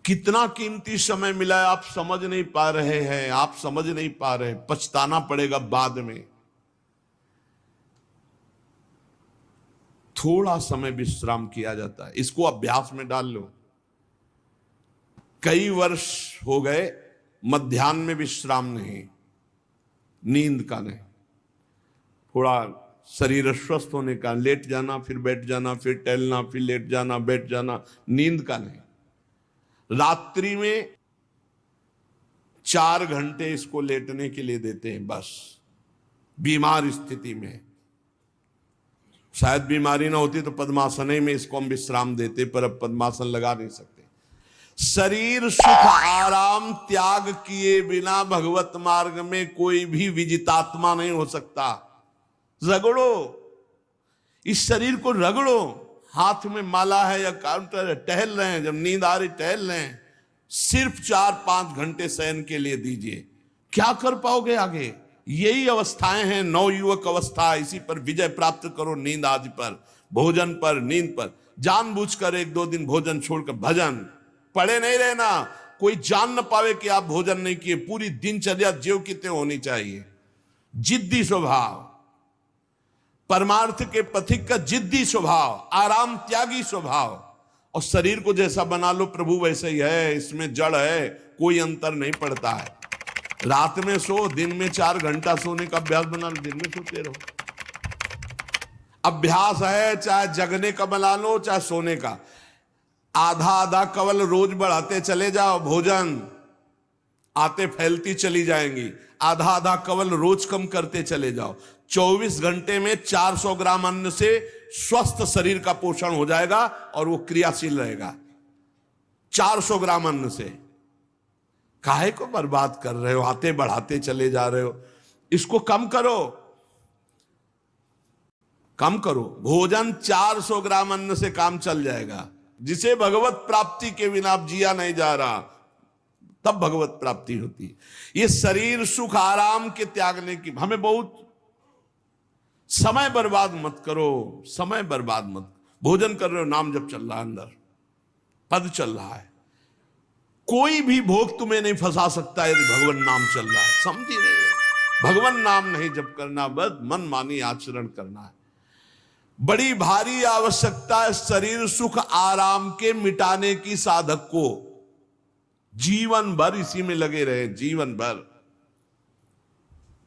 कितना कीमती समय मिला है, आप समझ नहीं पा रहे हैं, आप समझ नहीं पा रहे, पछताना पड़ेगा बाद में। थोड़ा समय विश्राम किया जाता है, इसको अभ्यास में डाल लो। कई वर्ष हो गए मध्याह्न में विश्राम नहीं, नींद का नहीं, थोड़ा शरीर स्वस्थ होने का, लेट जाना फिर बैठ जाना, फिर टहलना, फिर लेट जाना बैठ जाना, नींद का नहीं। रात्रि में 4 घंटे इसको लेटने के लिए देते हैं बस, बीमार स्थिति में। शायद बीमारी ना होती तो पद्मासन में इसको हम विश्राम देते, पर अब पद्मासन लगा नहीं सकते। शरीर सुख आराम त्याग किए बिना भगवत मार्ग में कोई भी विजितात्मा नहीं हो सकता। रगड़ो, इस शरीर को रगड़ो। हाथ में माला है या काउंटर है, टहल रहे हैं, जब नींद आ रही टहल रहे हैं, सिर्फ 4-5 घंटे शयन के लिए दीजिए। क्या कर पाओगे आगे? यही अवस्थाएं हैं, नवयुवक अवस्था। इसी पर विजय प्राप्त करो, नींद आदि पर, भोजन पर, नींद पर। जानबूझकर 1-2 दिन भोजन छोड़कर भजन पड़े नहीं रहना, कोई जान न पावे कि आप भोजन नहीं किए। पूरी दिनचर्या ज्यों की त्यों होनी चाहिए। जिद्दी स्वभाव, परमार्थ के पथिक का जिद्दी स्वभाव, आराम त्यागी स्वभाव। और शरीर को जैसा बना लो प्रभु वैसे ही है, इसमें जड़ है, कोई अंतर नहीं पड़ता है। रात में सो, दिन में 4 घंटा सोने का अभ्यास बना लो, दिन में सोते रहो। अभ्यास है, चाहे जगने का बना लो चाहे सोने का। आधा आधा कवल रोज बढ़ाते चले जाओ, भोजन आते फैलती चली जाएंगी। आधा आधा कवल रोज कम करते चले जाओ। 24 घंटे में 400 ग्राम अन्न से स्वस्थ शरीर का पोषण हो जाएगा और वो क्रियाशील रहेगा। 400 ग्राम अन्न से काहे को बर्बाद कर रहे हो? आते बढ़ाते चले जा रहे हो। इसको कम करो, कम करो। भोजन 400 ग्राम अन्न से काम चल जाएगा। जिसे भगवत प्राप्ति के बिना जिया नहीं जा रहा, तब भगवत प्राप्ति होती है। ये शरीर सुख आराम के त्यागने की, हमें बहुत समय बर्बाद मत करो, समय बर्बाद मत। भोजन कर रहे हो, नाम जब चल रहा है, अंदर पद चल रहा है, कोई भी भोग तुम्हें नहीं फंसा सकता यदि भगवान नाम चल रहा है। समझी नहीं? भगवान नाम नहीं जब करना, बस मन मानी आचरण करना है। बड़ी भारी आवश्यकता है शरीर सुख आराम के मिटाने की साधक को। जीवन भर इसी में लगे रहे, जीवन भर।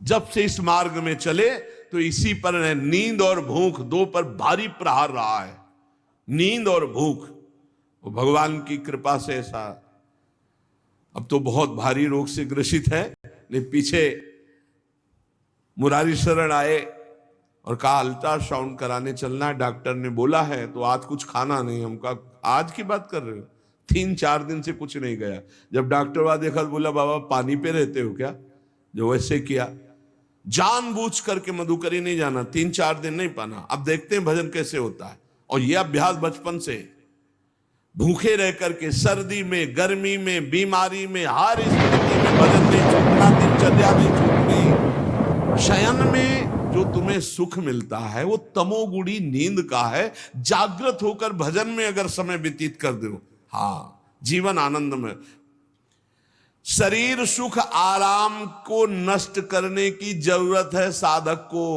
जब से इस मार्ग में चले तो इसी पर है। नींद और भूख, 2 पर भारी प्रहार रहा है, नींद और भूख। वो भगवान की कृपा से ऐसा, अब तो बहुत भारी रोग से ग्रसित है। लेकिन पीछे मुरारी शरण आए और कहा अल्ट्रासाउंड कराने चलना है, डॉक्टर ने बोला है, तो आज कुछ खाना नहीं। हम कहा आज की बात कर रहे हो? 3-4 दिन से कुछ नहीं गया। जब डॉक्टर वहां देखा तो बोला बाबा पानी पे रहते हो क्या? जो वैसे किया, जानबूझ करके मधुकरी नहीं जाना, 3-4 दिन नहीं पाना। अब देखते हैं भजन कैसे होता है। और यह अभ्यास बचपन से, भूखे रह करके, सर्दी में, गर्मी में, बीमारी में, हर स्थिति में भजन नहीं छूटना, दिनचर्या नहीं छूटनी। शयन में जो तुम्हें सुख मिलता है वो तमोगुणी नींद का है। जागृत होकर भजन में अगर समय व्यतीत कर दो, हाँ, जीवन आनंद में। शरीर सुख आराम को नष्ट करने की जरूरत है साधक को।